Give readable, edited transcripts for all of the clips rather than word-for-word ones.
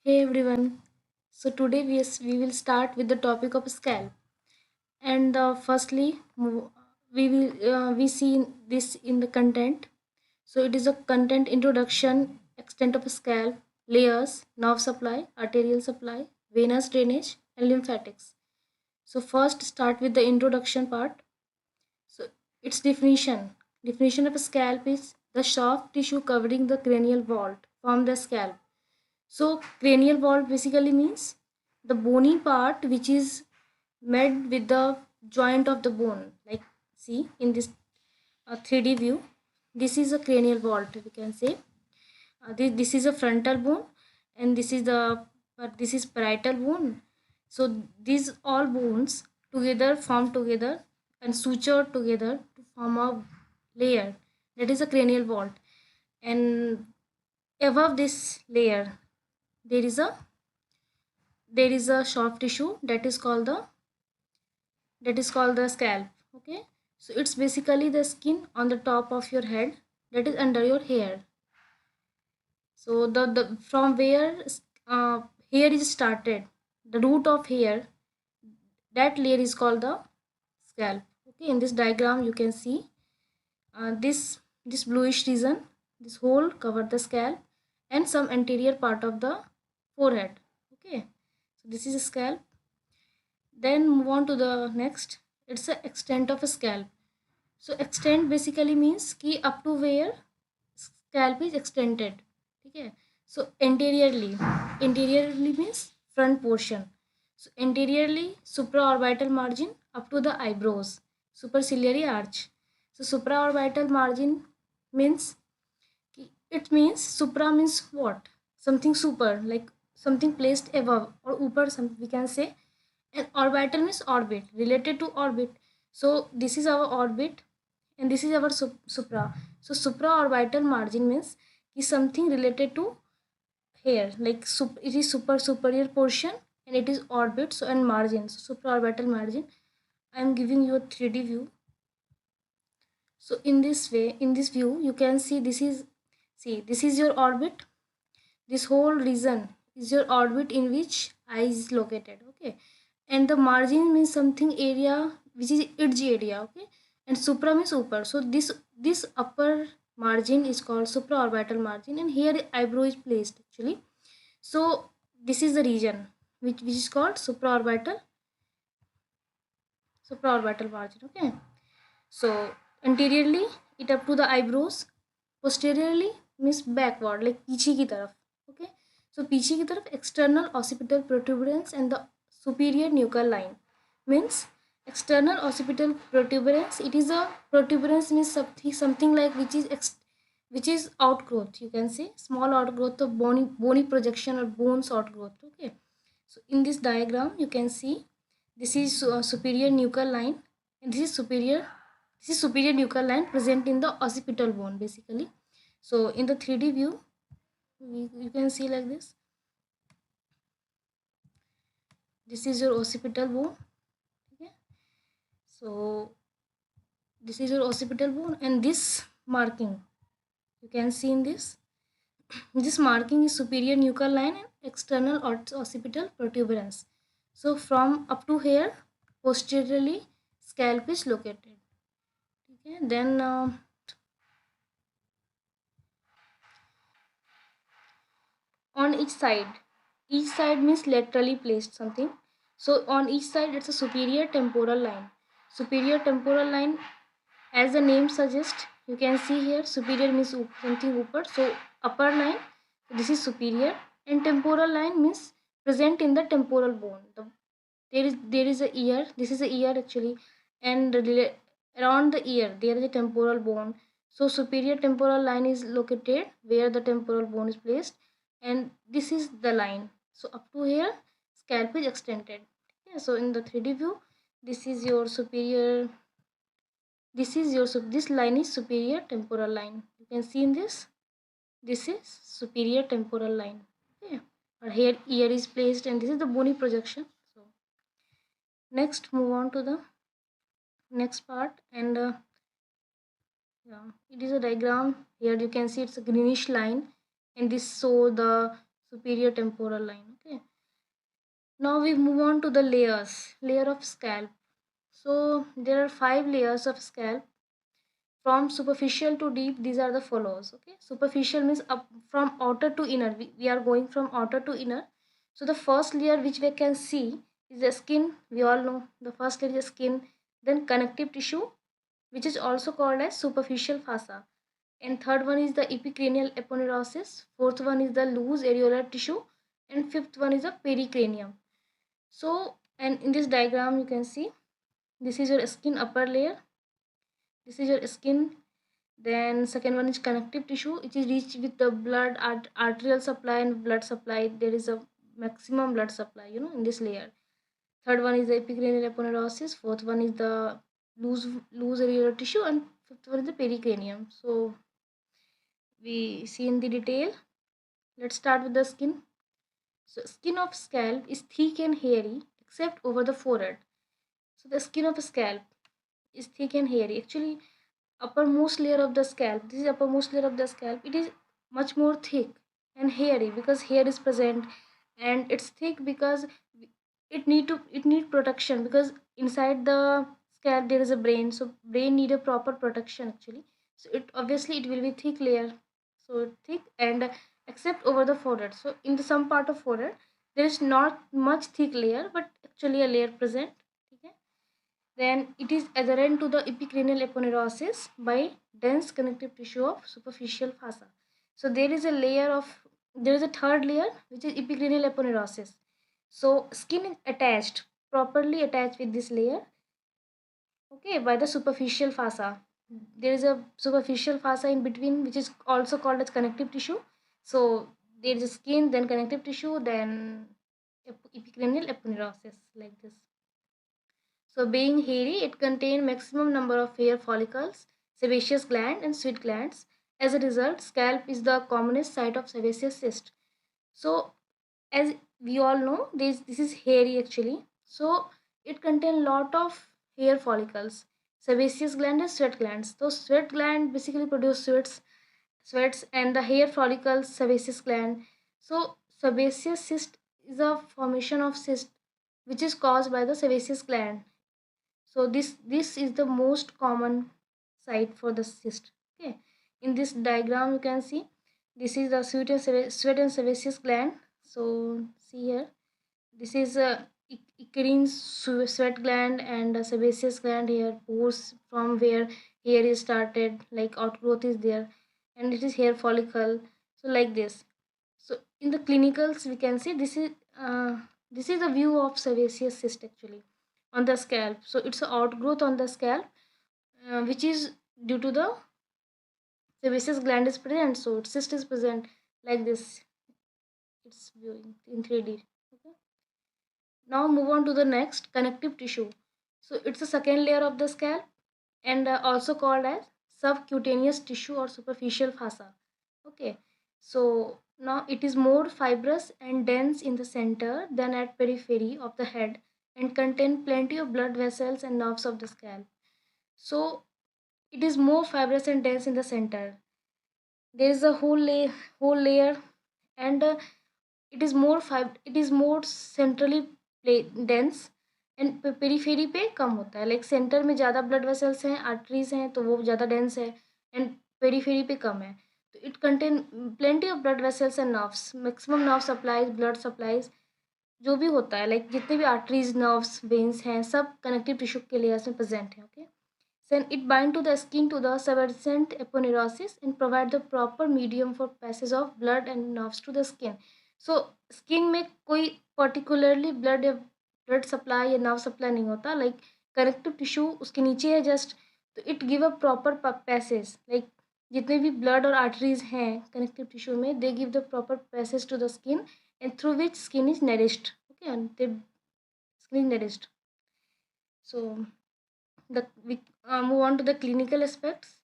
Hey everyone. So today we will start with the topic of scalp. And firstly, we see this in the content. So it is a content introduction, extent of scalp, layers, nerve supply, arterial supply, venous drainage, and lymphatics. So first start with the introduction part. So its definition. Definition of a scalp is the soft tissue covering the cranial vault from the scalp. So cranial vault basically means the bony part which is made with the joint of the bone. Like see in this 3D view, this is a cranial vault. We can say this is a frontal bone, and this is parietal bone. So these all bones together form together and suture together to form a layer that is a cranial vault. And above this layer there is a soft tissue that is called the scalp. Okay, so it's basically the skin on the top of your head that is under your hair. So the from where hair is started, the root of hair, that layer is called the scalp. Okay, in this diagram you can see this bluish region, this whole cover the scalp and some anterior part of the forehead. Okay, so this is a scalp. Then move on to the next. It's the extent of a scalp. So extent basically means कि up to where scalp is extended. Okay. So anteriorly means front portion. So anteriorly supraorbital margin up to the eyebrows, superciliary arch. So supraorbital margin means it means supra means what? Something super, like something placed above or upper. Some we can say, and orbital means orbit, related to orbit. So this is our orbit, and this is our supra. So supraorbital margin means is something related to hair, like it is superior portion, and it is orbit. So and margin, so supraorbital margin. I am giving you a 3D view. So in this way, in this view, you can see this is your orbit. This whole region is your orbit in which eye is located. Okay, and the margin means something area which is edge area. Okay, and supra means upper. So this upper margin is called supraorbital margin, and here eyebrow is placed actually. So this is the region which is called supraorbital margin. Okay, so anteriorly it up to the eyebrows, posteriorly means backward, like पीछे की तरफ. Okay, so पीछे की तरफ external occipital protuberance and the superior nuchal line means external occipital protuberance. It is a protuberance means something like which is outgrowth, you can say small outgrowth of bony projection or bones outgrowth. Okay, so in this diagram you can see this is superior nuchal line, and this is superior nuchal line present in the occipital bone basically. So in the 3D view you can see like this. This is your occipital bone. Okay, so this is your occipital bone, and this marking you can see in this marking is superior nuchal line and external occipital protuberance. So from up to here posteriorly scalp is located. Okay, then on each side means laterally placed something. So on each side it's a superior temporal line. Superior temporal line, as the name suggests, you can see here superior means something upper. So upper line, this is superior, and temporal line means present in the temporal bone. There is a ear, this is a ear actually, and around the ear there is a temporal bone. So superior temporal line is located where the temporal bone is placed, and this is the line. So up to here scalp is extended. Yeah, so in the 3D view this is your superior, this line is superior temporal line. You can see in this is superior temporal line. Okay, or here ear is placed, and this is the bony projection. So next move on to the next part, and yeah, it is a diagram. Here you can see it's a greenish line, and this show the superior temporal line. Okay. Now we move on to the layers. Layer of scalp. So there are 5 layers of scalp. From superficial to deep, these are the follows. Okay, superficial means up from outer to inner. We are going from outer to inner. So the first layer which we can see is the skin. We all know the first layer is skin, then connective tissue, which is also called as superficial fascia, and third one is the epicranial aponeurosis, fourth one is the loose areolar tissue, and fifth one is the pericranium. So, and in this diagram you can see this is your skin upper layer, this is your skin. Then second one is connective tissue, which is rich with the blood, arterial supply and blood supply. There is a maximum blood supply, in this layer. Third one is the epicranial aponeurosis. Fourth one is the loose areolar tissue, and fifth one is the pericranium. So we see in the detail. Let's start with the skin. So skin of scalp is thick and hairy except over the forehead. So the skin of scalp is thick and hairy. Actually, uppermost layer of the scalp, this is uppermost layer of the scalp, it is much more thick and hairy because hair is present, and it's thick because it need protection, because inside the scalp there is a brain, so brain need a proper protection actually. So it obviously it will be thick layer, so thick and except over the forehead. So in the some part of forehead there is not much thick layer, but actually a layer present. Okay, then it is adherent to the epicranial aponeurosis by dense connective tissue of superficial fascia. So there is a third layer which is epicranial aponeurosis. So skin is attached, properly attached with this layer, okay, by the superficial fascia. There is a superficial fascia in between, which is also called as connective tissue. So there is a skin, then connective tissue, then epicranial aponeurosis, like this. So being hairy, it contains maximum number of hair follicles, sebaceous gland and sweat glands. As a result, scalp is the commonest site of sebaceous cyst. So as we all know, this is hairy actually. So it contains lot of hair follicles, sebaceous gland and sweat glands. So sweat gland basically produce sweats, and the hair follicles sebaceous gland. So sebaceous cyst is a formation of cyst which is caused by the sebaceous gland. So this is the most common site for the cyst. Okay, in this diagram you can see this is the sweat and sebaceous gland. So see here, this is a eccrine sweat gland and a sebaceous gland here, pores from where hair is started, like outgrowth is there, and it is hair follicle. So like this. So in the clinicals we can see this is a view of sebaceous cyst actually on the scalp. So it's an outgrowth on the scalp, which is due to the sebaceous gland is present. So cyst is present like this. It's viewing in 3D. Okay. Now move on to the next, connective tissue. So it's the second layer of the scalp, and also called as subcutaneous tissue or superficial fascia. Okay. So now it is more fibrous and dense in the center than at periphery of the head, and contain plenty of blood vessels and nerves of the scalp. So it is more fibrous and dense in the center. There is a whole layer, and it is more centrally dense, and periphery पे कम होता है, like centre में ज़्यादा blood vessels हैं, arteries हैं, तो वो ज़्यादा डेंस है, एंड पेरीफेरी पे कम है. तो it contain plenty of blood vessels and nerves, maximum nerve supplies, blood supplies जो भी होता है, लाइक जितने भी आर्टरीज, नर्व्स, वेन्स हैं, सब कनेक्टिव टिश्यू के लेयर्स में प्रेजेंट है. Okay, then it bind to the skin to the subjacent aponeurosis and provide the proper medium for passage of blood and nerves to the skin. So skin में कोई particularly blood supply या nerve supply नहीं होता, like connective tissue उसके नीचे है just, तो it give a proper passage, like जितने भी blood और arteries हैं connective tissue में, they give the proper passage to the skin, and through which skin is nourished. Okay, and the skin is nourished. So we move on to the clinical aspects.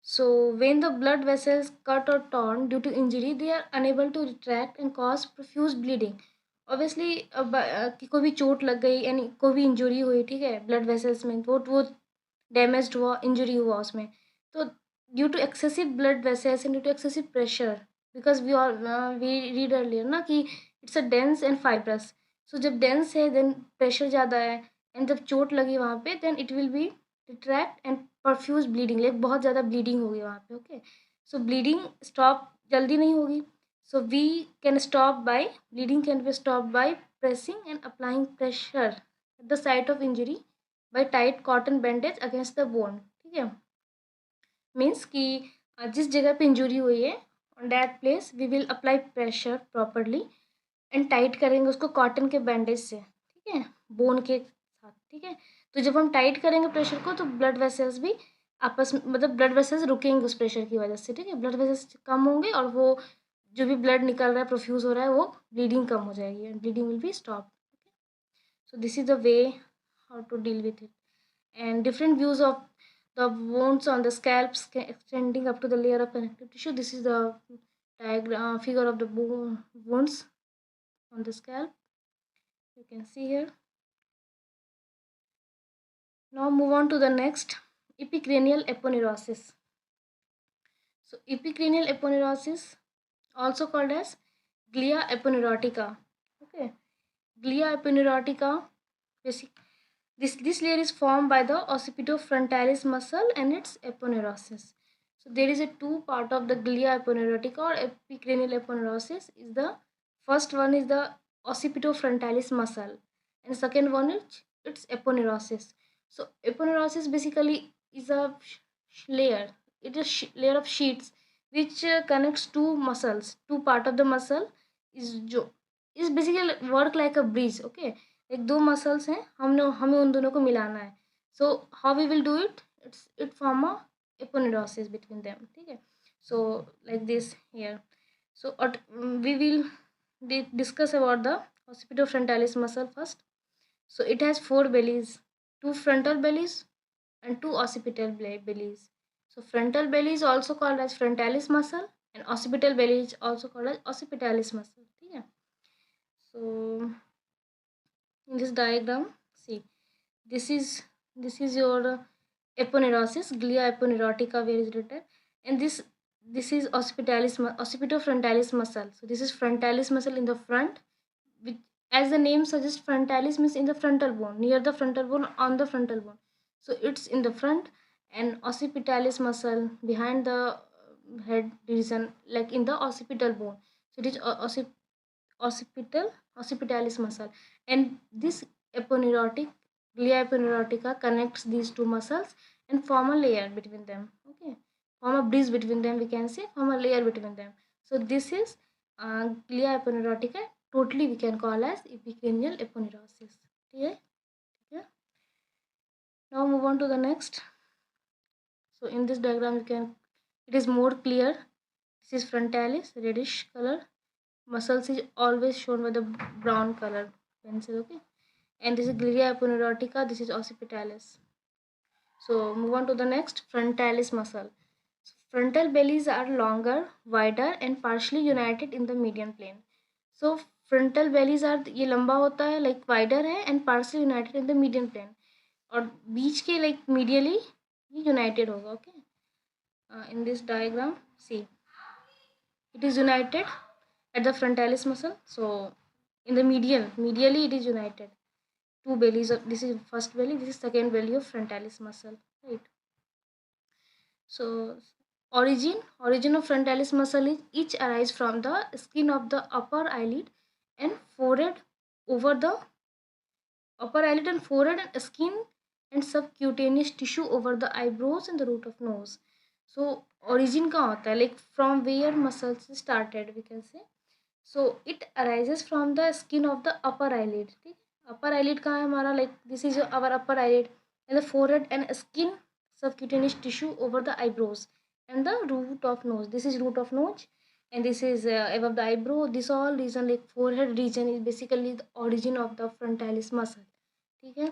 So when the blood vessels cut or torn due to injury, they are unable to retract and cause profuse bleeding. Obviously कि कोई भी चोट लग गई यानी कोई भी injury हुई, ठीक है, ब्लड वेसल्स में वो डैमेज हुआ, इंजरी हुआ उसमें, तो due to excessive blood vessels and due to excessive pressure, because we read earlier ना कि it's a dense and fibrous. So जब डेंस है देन प्रेशर ज़्यादा है, एंड जब चोट लगी वहाँ पे then it will be retract and profuse bleeding, like बहुत ज़्यादा ब्लीडिंग होगी वहाँ पे. ओके, सो ब्लीडिंग स्टॉप जल्दी नहीं होगी. So we can stop by bleeding can be stop by pressing and applying pressure at the site of injury by tight cotton bandage against the bone. ठीक है, मीन्स कि जिस जगह पे इंजरी हुई है on that place we will apply pressure properly and tight करेंगे उसको कॉटन के बैंडेज से. ठीक है, बोन के साथ. ठीक है, तो जब हम टाइट करेंगे प्रेशर को तो ब्लड वेसल्स भी आपस में, मतलब ब्लड वेसल्स रुकेंगे उस प्रेशर की वजह से. ठीक है, ब्लड वेसल्स कम होंगे और वो जो भी ब्लड निकल रहा है प्रोफ्यूज हो रहा है वो ब्लीडिंग कम हो जाएगी and bleeding will be stop. So this is the way how to deal with it. And different views of the wounds on the scalp extending up to the layer of connective tissue. This is the diagram figure of the wounds on the scalp. You can see here. Now move on to the next, epicranial aponeurosis. So epicranial aponeurosis, also called as glia aponeurotica. Okay, glia aponeurotica. This layer is formed by the occipitofrontalis muscle and its aponeurosis. So there is a two part of the glia aponeurotica or epicranial aponeurosis. Is the first one is the occipitofrontalis muscle, and second one is its aponeurosis. So aponeurosis basically is a layer. It is layer of sheets which connects two muscles. Two part of the muscle is basically work like a bridge. Okay, एक दो muscles हैं, हमने हमें उन दोनों को मिलाना है. So how we will do it, it form a aponeurosis between them. ठीक है, so like this here. So we will discuss about the occipitofrontalis muscle first. So it has four bellies, two frontal bellies and two occipital bellies. So frontal belly is also called as frontalis muscle and occipital belly is also called as occipitalis muscle. ठीक है, so in this diagram, see, this is your aponeurosis, glia aponeurotica, where is written, and this is occipitofrontalis muscle. So this is frontalis muscle in the front, which, as the name suggests, frontalis means in the frontal bone, near the frontal bone, on the frontal bone. So it's in the front, and occipitalis muscle behind the head region, like in the occipital bone. So it is occipitalis muscle, and this aponeurotic glia aponeurotica connects these two muscles and form a layer between them. Okay, form a bridge between them, we can say, form a layer between them. So this is glia aponeurotica, totally we can call as epicranial aponeurosis. Okay, okay, now move on to the next. So in this diagram you can, it is more clear. This is frontalis, reddish color. Muscles is always shown with the brown color pencil. Okay, and this is glia aponeurotica, this is occipitalis. So move on to the next, frontalis muscle. So frontal bellies are longer, wider and partially united in the median plane. So frontal bellies are, ये लंबा होता है, like wider है and partially united in the median plane, और बीच के like medially ये united होगा. Okay, in this diagram, see, it is united at the frontalis muscle. So in the medially it is united. Two bellies of, this is first belly, this is second belly of frontalis muscle, right? So origin of frontalis muscle is each arise from the skin of the upper eyelid and forehead, over the upper eyelid and forehead, and skin and subcutaneous tissue over the eyebrows and the root of nose. So origin कहाँ होता है, like from where muscles started, we can say. So it arises from the skin of the upper eyelid. ठीक, upper eyelid कहाँ है हमारा, like this is our upper eyelid, and the forehead and skin subcutaneous tissue over the eyebrows and the root of nose. This is root of nose, and this is above the eyebrow. This all region, like forehead region, is basically the origin of the frontalis muscle. ठीक है,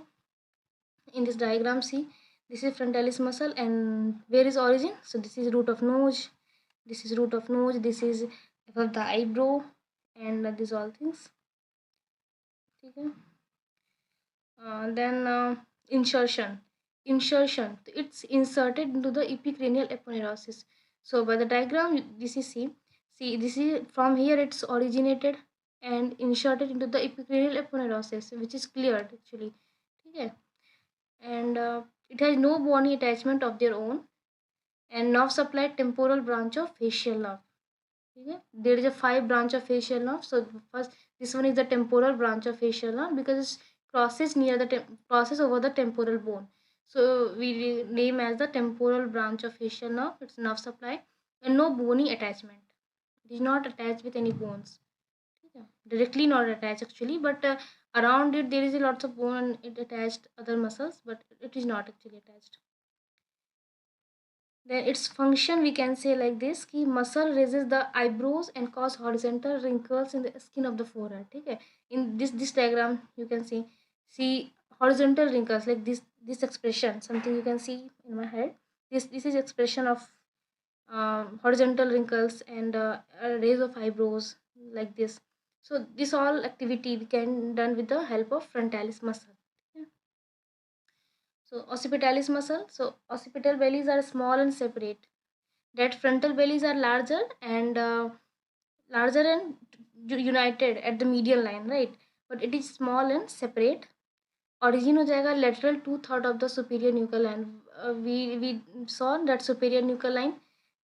in this diagram, see, this is frontalis muscle and where is origin. So this is root of nose, this is root of nose, this is above the eyebrow, and these all things. ठीक है, then insertion, it's inserted into the epicranial aponeurosis. So by the diagram, this is, see, See, this is from here it's originated and inserted into the epicranial aponeurosis, which is cleared actually. Okay, and it has no bony attachment of their own, and nerve supply temporal branch of facial nerve. Okay, there is a 5 branch of facial nerve. So first, this one is the temporal branch of facial nerve because it crosses near the crosses over the temporal bone. So we name as the temporal branch of facial nerve. It's nerve supply and no bony attachment. It is not attached with any bones. Yeah, directly not attached actually, but around it there is a lots of bone and it attached other muscles, but it is not actually attached. Then its function we can say like this: कि muscle raises the eyebrows and cause horizontal wrinkles in the skin of the forehead. Okay, in this diagram you can see horizontal wrinkles like this expression, something you can see in my head. This is expression of horizontal wrinkles and a raise of eyebrows like this. So this all activity we can done with the help of frontalis muscle. Yeah. So occipitalis muscle. So occipital bellies are small and separate. That frontal bellies are larger and united at the medial line, right? But it is small and separate. Origin हो जाएगा lateral 2/3 of the superior nuchal line. We saw that superior nuchal line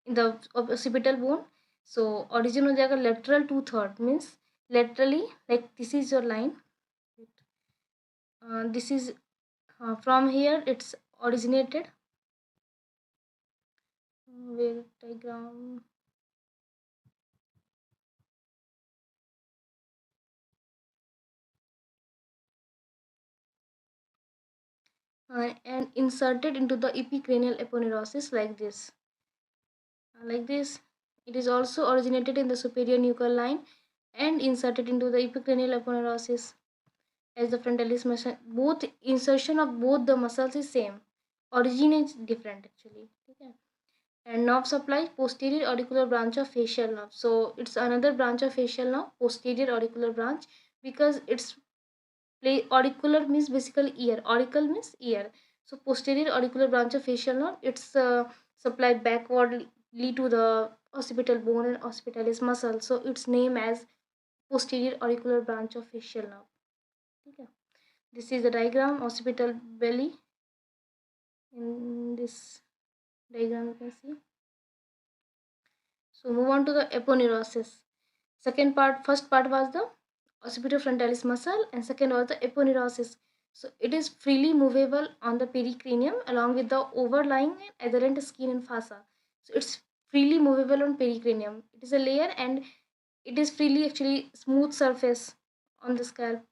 in the occipital bone. So origin हो जाएगा lateral 2/3 means laterally, like this is your line. This is from here it's originated. Where diagram? And inserted into the epicranial aponeurosis like this. Like this, it is also originated in the superior nuchal line and inserted into the epicranial aponeurosis as the frontalis muscle. Both insertion of both the muscles is same. Origin is different actually. Okay. And nerve supply posterior auricular branch of facial nerve. So it's another branch of facial nerve, posterior auricular branch, because it's auricular means basically ear. Auricle means ear. So posterior auricular branch of facial nerve, it's supplied backwardly to the occipital bone and occipitalis muscle. So it's named as posterior auricular branch of facial nerve. Okay. This is the diagram, occipital belly. In this diagram you can see. So move on to the aponeurosis. First part was the occipitofrontalis muscle and second was the aponeurosis. So it is freely movable on the pericranium along with the overlying and adherent skin and fossa. So it's freely movable on pericranium. It is a layer and it is freely actually smooth surface on the scalp.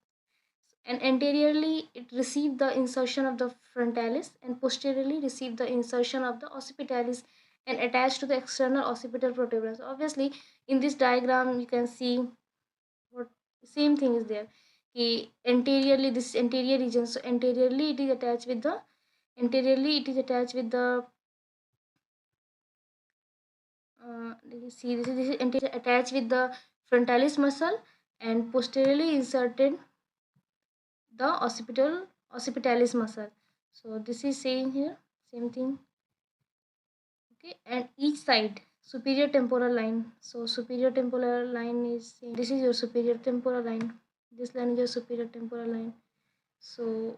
And anteriorly it received the insertion of the frontalis and posteriorly received the insertion of the occipitalis and attached to the external occipital protuberance. Obviously in this diagram you can see what same thing is there. Anteriorly, this is anterior region, so anteriorly it is attached with the you see this is anterior attached with the frontalis muscle and posteriorly inserted the occipitalis muscle. So this is saying here same thing. Okay, and each side superior temporal line. So superior temporal line is this is your superior temporal line. This line is your superior temporal line. So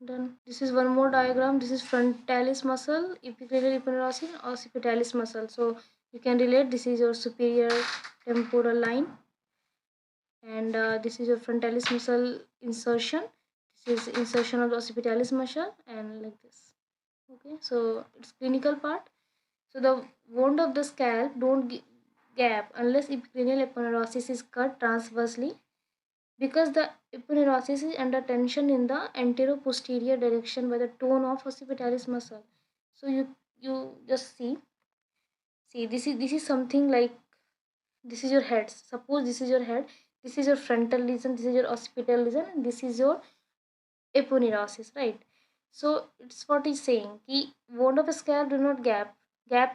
done. This is one more diagram. This is frontalis muscle, epicranial aponeurosis, occipitalis muscle. So you can relate. This is your superior temporal line, and this is your frontalis muscle insertion. This is insertion of the occipitalis muscle, and like this. Okay, so it's clinical part. So the wound of the scalp don't gap unless epicranial aponeurosis is cut transversely, because the aponeurosis is under tension in the anteroposterior direction by the tone of occipitalis muscle. So you just see this is something like this is your head. Suppose this is your head, this is your frontal lesion, this is your occipital lesion, and this is your aponeurosis, right? So it's what he's saying कि wound of scalp do not gap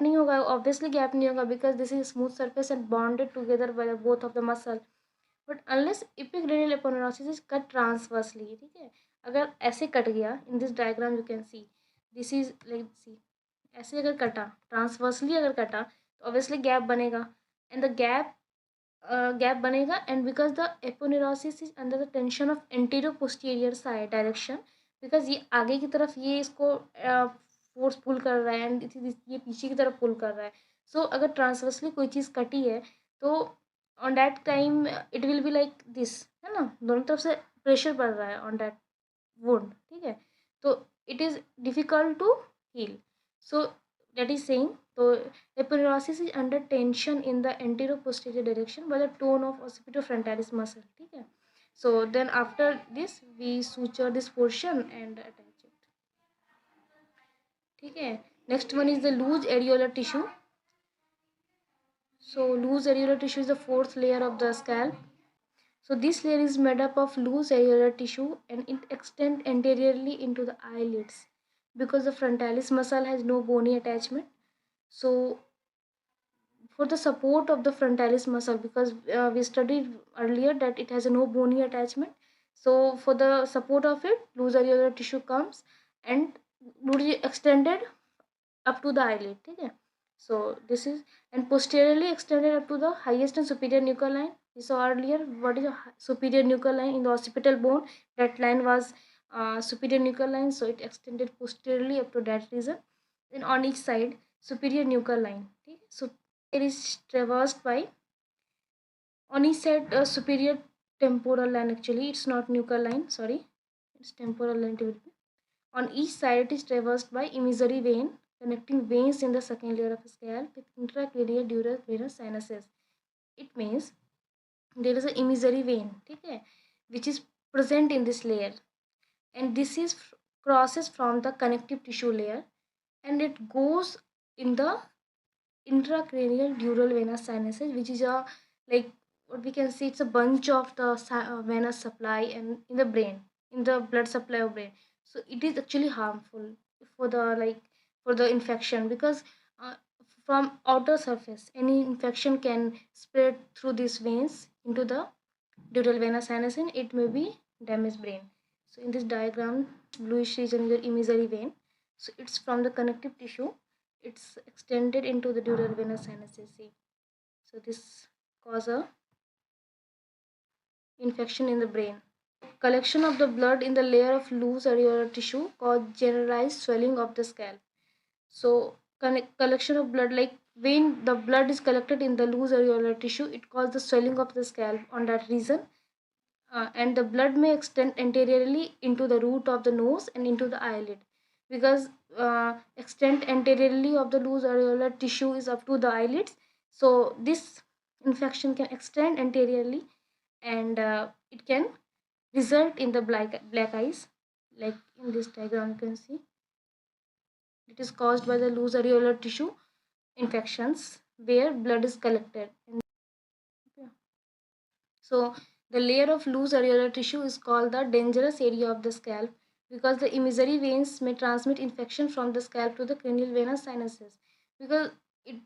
नहीं होगा, obviously gap नहीं होगा because this is smooth surface and bonded together by the both of the muscle. But unless epicranial aponeurosis is cut transversely, ठीक है? अगर ऐसे cut गया in this diagram you can see this is like C, ऐसे अगर कटा transversely अगर कटा तो ऑब्वियसली गैप बनेगा. and the gap बनेगा, and because the aponeurosis is under the tension of anterior posterior side direction, because ये आगे की तरफ ये इसको फोर्स पुल कर रहा है एंड ये पीछे की तरफ पुल कर रहा है. सो अगर ट्रांसवर्सली कोई चीज़ कटी है तो on that time it will be like this, है ना, दोनों तरफ से प्रेशर पड़ रहा है ऑन दैट वुंड, ठीक है. तो it is difficult to heal. So that is saying, so aponeurosis is under tension in the anterior posterior direction by the tone of occipitofrontalis muscle, ठीक है. So then after this we suture this portion and attach it, ठीक है. Next one is the loose areolar tissue. So loose areolar tissue is the fourth layer of the scalp. So this layer is made up of loose areolar tissue and it extends anteriorly into the eyelids because the frontalis muscle has no bony attachment. So for the support of the frontalis muscle, because we studied earlier that it has no bony attachment, so for the support of it loose areolar tissue comes and would be extended up to the eyelid, ठीक है. So this is, and posteriorly extended up to the highest and superior nuchal line. We saw earlier what is a superior nuchal line in the occipital bone. That line was superior nuchal line, so it extended posteriorly up to that region. Then on each side superior nuchal line, ठीक है. So it is traversed by on each side a superior temporal line. Actually it's not nuchal line, sorry, it's temporal line. On each side it is traversed by imaginary vein connecting veins in the second layer of scalp with intracranial dural venous sinuses. It means there is a imaginary vein, ठीक है, which is present in this layer, and this is crosses from the connective tissue layer and it goes in the intracranial dural venous sinuses, which is a, like what we can see, it's a bunch of the venous supply and in the brain, in the blood supply of brain. So it is actually harmful for the, like, for the infection, because uh, from outer surface any infection can spread through these veins into the dural venous sinus and it may be damage brain. So in this diagram bluish region is your imaginary vein, so it's from the connective tissue, it's extended into the dural venous sinuses. See, so this cause a infection in the brain. Collection of the blood in the layer of loose areolar tissue cause generalized swelling of the scalp. So collection of blood, like when the blood is collected in the loose areolar tissue, it causes the swelling of the scalp on that region. And the blood may extend anteriorly into the root of the nose and into the eyelid, because extent anteriorly of the loose areolar tissue is up to the eyelids. So this infection can extend anteriorly and it can result in the black eyes, like in this diagram you can see. It is caused by the loose areolar tissue infections where blood is collected. So the layer of loose areolar tissue is called the dangerous area of the scalp because the imaginary veins may transmit infection from the scalp to the cranial venous sinuses. Because it,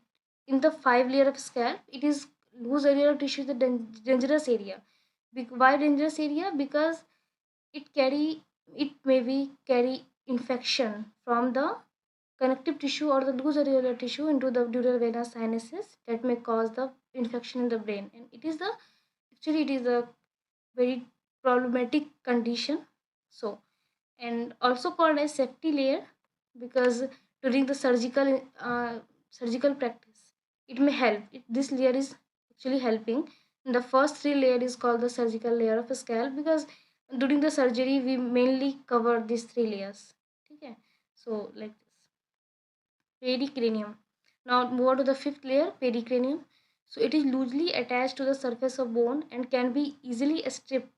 in the 5 layer of scalp, it is loose areolar tissue is the dangerous area. Why dangerous area? Because it may be carry infection from the connective tissue or the loose areolar tissue into the dural venous sinuses that may cause the infection in the brain, and it is the, actually it is a very problematic condition. So, and also called as safety layer, because during the surgical practice it may help this layer is actually helping. And the first 3 layer is called the surgical layer of a scalp, because during the surgery we mainly cover these 3 layers, okay. So like this. Pericranium. Now move on to the 5th layer, pericranium. So it is loosely attached to the surface of bone and can be easily stripped,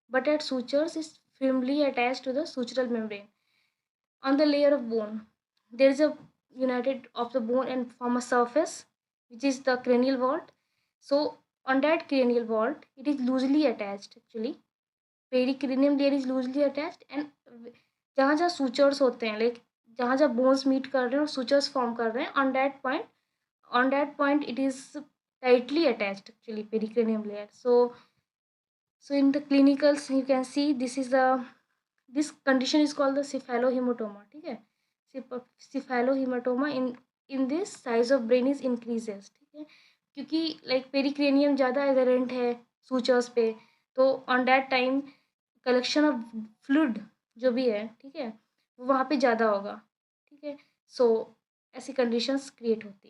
but at sutures is firmly attached to the sutural membrane. On the layer of bone, there is a united of the bone and form a surface, which is the cranial vault. So on that cranial vault, it is loosely attached actually. Pericranium layer is loosely attached, and जहाँ जहाँ sutures होते हैं, like जहाँ जहाँ bones meet कर रहे हैं और sutures form कर रहे हैं, on that point it is tightly attached actually, pericranium layer. So in the clinicals you can see this condition is called the cephalohematoma, ठीक है. Cephalohematoma, in this size of brain is increases, ठीक है. क्योंकि like पेरिक्रेनियम ज़्यादा adherent है sutures पे, तो on that time collection of fluid जो भी है, ठीक है, वो वहाँ पे ज़्यादा होगा, ठीक है। सो ऐसी कंडीशंस क्रिएट होती है।